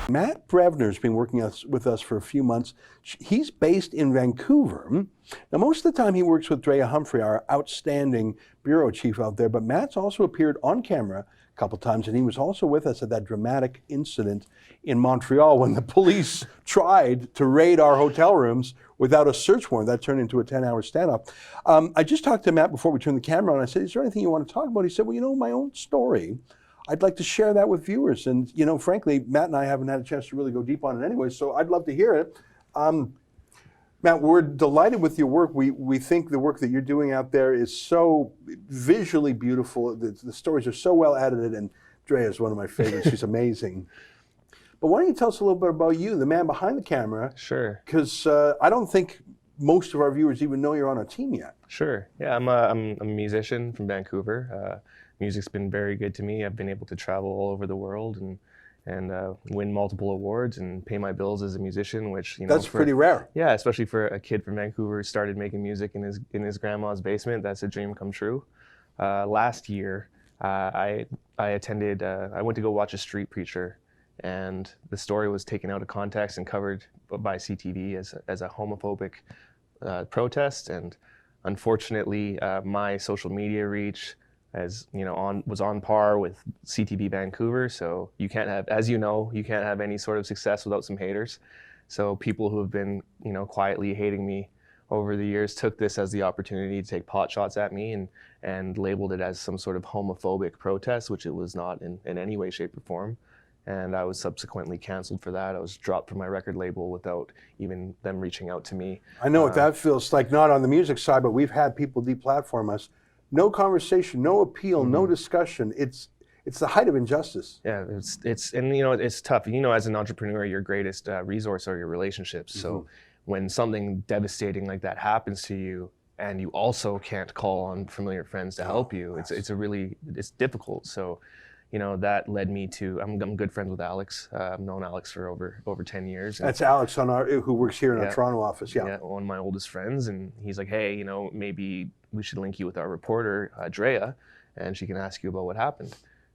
Matt Brevner's been working with us for a few months. He's based in Vancouver. Now, most of the time he works with Drea Humphrey, our outstanding bureau chief out there, but Matt's also appeared on camera a couple times, and he was also with us at that dramatic incident in Montreal when the police tried to raid our hotel rooms without a search warrant. That turned into a 10-hour standoff. I just talked to Matt before we turned the camera on. I said, is there anything you want to talk about? He said, well, you know, my own story. I'd like to share that with viewers. And, you know, frankly, Matt and I haven't had a chance to really go deep on it anyway, so I'd love to hear it. Matt, we're delighted with your work. We think the work that you're doing out there is so visually beautiful. The stories are so well edited, and Drea is one of my favorites. She's amazing. But why don't you tell us a little bit about you, the man behind the camera? Sure. Because I don't think most of our viewers even know you're on a team yet. Sure. Yeah, I'm a musician from Vancouver. Music's been very good to me. I've been able to travel all over the world and win multiple awards and pay my bills as a musician, which, you know, that's pretty rare. Yeah, especially for a kid from Vancouver who started making music in his grandma's basement. That's a dream come true. Last year, I went to go watch a street preacher, and the story was taken out of context and covered by CTV as a homophobic protest. And unfortunately, my social media reach, as you know, was on par with CTV Vancouver. So you can't have, as you know, you can't have any sort of success without some haters. So people who have been, you know, quietly hating me over the years took this as the opportunity to take pot shots at me and labeled it as some sort of homophobic protest, which it was not in any way, shape, or form. And I was subsequently canceled for that. I was dropped from my record label without even them reaching out to me. I know what that feels like, not on the music side, but we've had people deplatform us. No conversation, no appeal, no discussion. It's the height of injustice. Yeah, it's and you know, it's tough. You know, as an entrepreneur, your greatest resource are your relationships. So when something devastating like that happens to you, and you also can't call on familiar friends to help you, it's difficult. So, you know, that led me to, I'm good friends with Alex. I've known Alex for over 10 years. That's Alex who works here in our Toronto office. Yeah, one of my oldest friends. And he's like, hey, you know, maybe we should link you with our reporter, Drea, and she can ask you about what happened.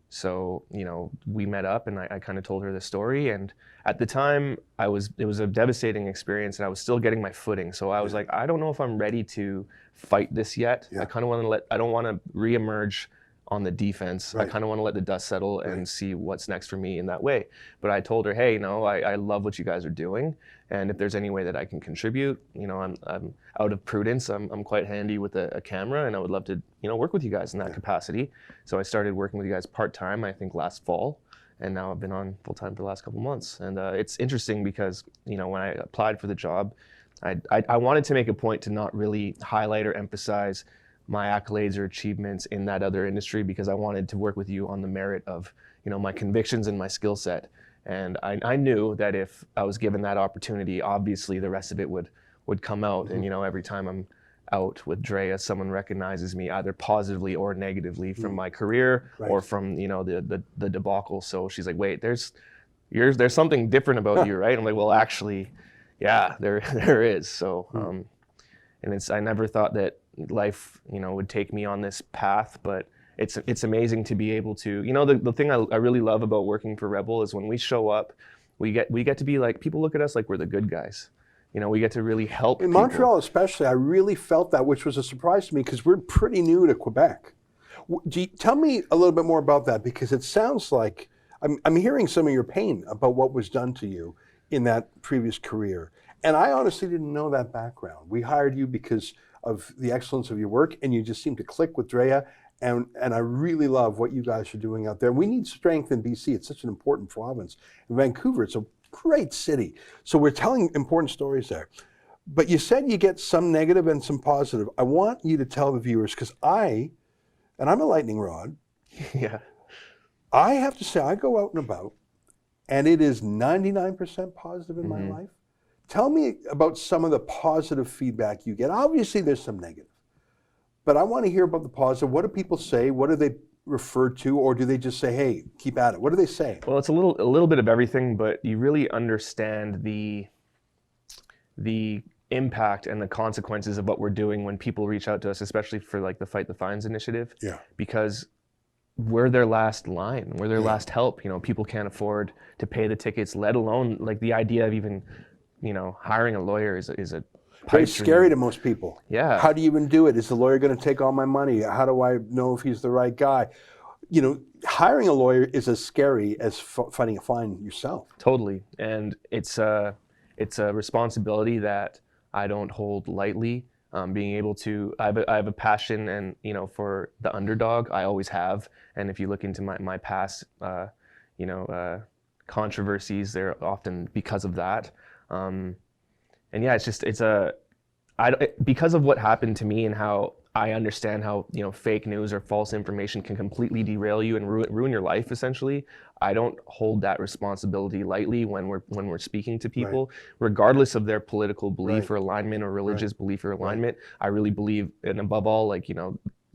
So, you know, we met up and I kind of told her the story. And at the time, it was a devastating experience and I was still getting my footing. So I was like, I don't know if I'm ready to fight this yet. I kind of want to I don't want to reemerge on the defense. I kind of want to let the dust settle and see what's next for me in that way. But I told her, hey, you know, I love what you guys are doing. And if there's any way that I can contribute, you know, I'm out of prudence. I'm quite handy with a camera and I would love to, you know, work with you guys in that capacity. So I started working with you guys part-time, I think last fall. And now I've been on full-time for the last couple months. And it's interesting because, you know, when I applied for the job, I wanted to make a point to not really highlight or emphasize my accolades or achievements in that other industry, because I wanted to work with you on the merit of, you know, my convictions and my skill set. And I knew that if I was given that opportunity, obviously the rest of it would come out. And, you know, every time I'm out with Drea, someone recognizes me either positively or negatively from my career or from, you know, the debacle. So she's like, wait, there's something different about you, right? I'm like, well, actually, yeah, there is. So, and I never thought that life, you know, would take me on this path, but it's amazing to be able to, you know, the thing I really love about working for Rebel is when we show up, we get to be like, people look at us like we're the good guys. You know, we get to really help in people. Montreal especially, I really felt that, which was a surprise to me because we're pretty new to Quebec. Tell me a little bit more about that, because it sounds like I'm hearing some of your pain about what was done to you in that previous career. And I honestly didn't know that background. We hired you because of the excellence of your work, and you just seem to click with Drea, and I really love what you guys are doing out there. We need strength in BC. It's such an important province. In Vancouver, it's a great city. So we're telling important stories there. But you said you get some negative and some positive. I want you to tell the viewers, because I'm a lightning rod. Yeah. I have to say, I go out and about, and it is 99% positive in my life. Tell me about some of the positive feedback you get. Obviously, there's some negative, but I want to hear about the positive. What do people say? What do they refer to, or do they just say, "Hey, keep at it"? What do they say? Well, it's a little bit of everything, but you really understand the impact and the consequences of what we're doing when people reach out to us, especially for like the Fight the Fines initiative. Yeah. Because we're their last line, we're their last help. People can't afford to pay the tickets, let alone like the idea of even, hiring a lawyer is a Very pipe scary dream. to most people. Yeah. How do you even do it? Is the lawyer going to take all my money? How do I know if he's the right guy? Hiring a lawyer is as scary as fighting a fine yourself. Totally, and it's a responsibility that I don't hold lightly. Being able to, I have a passion, and for the underdog, I always have. And if you look into my past, controversies, they're often because of that. And yeah, because of what happened to me and how I understand how fake news or false information can completely derail you and ruin your life. Essentially, I don't hold that responsibility lightly when we're speaking to people, regardless of their political belief or alignment or religious belief or alignment. I really believe in, above all,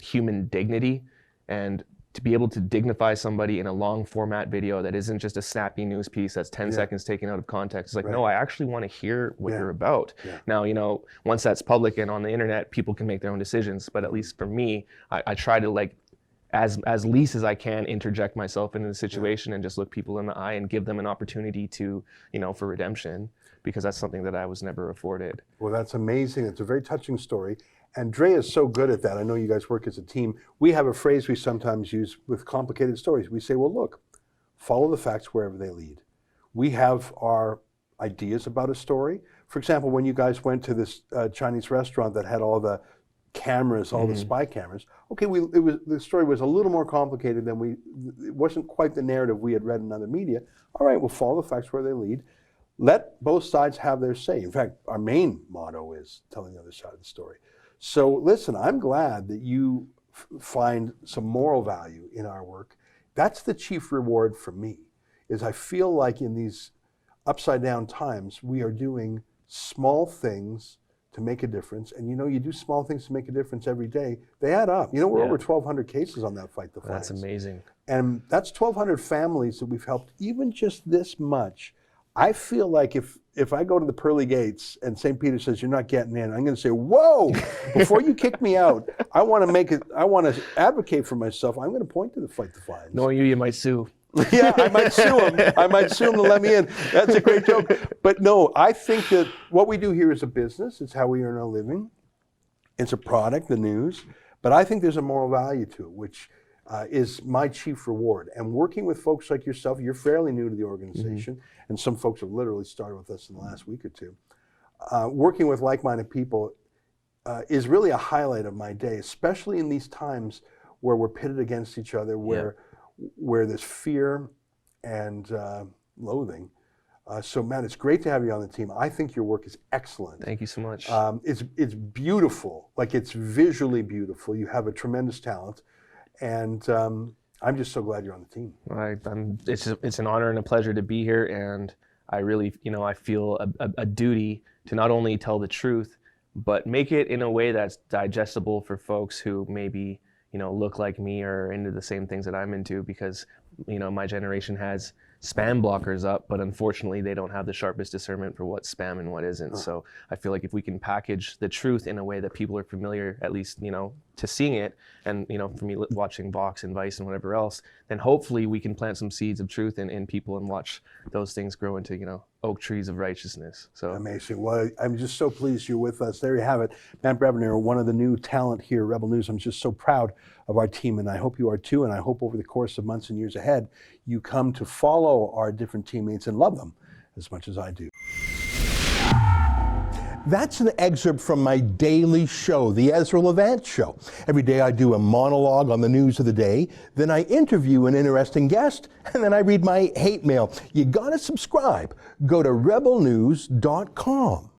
human dignity, and to be able to dignify somebody in a long format video that isn't just a snappy news piece that's 10 seconds taken out of context. It's like, no, I actually want to hear what you're about. Now, once that's public and on the internet, people can make their own decisions. But at least for me, I try to as least as I can interject myself into the situation and just look people in the eye and give them an opportunity to, for redemption, because that's something that I was never afforded. Well, that's amazing. It's a very touching story. And Drea is so good at that. I know you guys work as a team. We have a phrase we sometimes use with complicated stories. We say, well, look, follow the facts wherever they lead. We have our ideas about a story. For example, when you guys went to this Chinese restaurant that had all the cameras, all the spy cameras, okay, the story was a little more complicated than it wasn't quite the narrative we had read in other media. All right, we'll follow the facts where they lead. Let both sides have their say. In fact, our main motto is telling the other side of the story. So listen, I'm glad that you find some moral value in our work. That's the chief reward for me, is I feel like in these upside down times, we are doing small things to make a difference. And you do small things to make a difference every day. They add up. We're over 1,200 cases on that Fight the Fines. That's amazing. And that's 1,200 families that we've helped, even just this much. I feel like if I go to the pearly gates and St. Peter says, you're not getting in, I'm going to say, whoa, before you kick me out, I want to advocate for myself. I'm going to point to the Fight the Fines. Knowing you might sue. Yeah, I might sue him. I might sue him to let me in. That's a great joke. But no, I think that what we do here is a business. It's how we earn our living. It's a product, the news. But I think there's a moral value to it, which is my chief reward. And working with folks like yourself, you're fairly new to the organization, and some folks have literally started with us in the last week or two. Working with like-minded people is really a highlight of my day, especially in these times where we're pitted against each other, where there's fear and loathing. So Matt, it's great to have you on the team. I think your work is excellent. Thank you so much. It's beautiful, it's visually beautiful. You have a tremendous talent. And I'm just so glad you're on the team. It's an honor and a pleasure to be here, and I really, I feel a duty to not only tell the truth, but make it in a way that's digestible for folks who maybe, look like me or into the same things that I'm into, because, my generation has spam blockers up, but unfortunately they don't have the sharpest discernment for what's spam and what isn't. So I feel like if we can package the truth in a way that people are familiar, at least, to seeing it, and, for me watching Vox and Vice and whatever else, then hopefully we can plant some seeds of truth in people and watch those things grow into, oak trees of righteousness. So amazing. Well, I'm just so pleased you're with us. There you have it. Matt Brevner, one of the new talent here at Rebel News. I'm just so proud of our team, and I hope you are too. And I hope over the course of months and years ahead, you come to follow our different teammates and love them as much as I do. That's an excerpt from my daily show, The Ezra Levant Show. Every day I do a monologue on the news of the day, then I interview an interesting guest, and then I read my hate mail. You gotta subscribe. Go to rebelnews.com.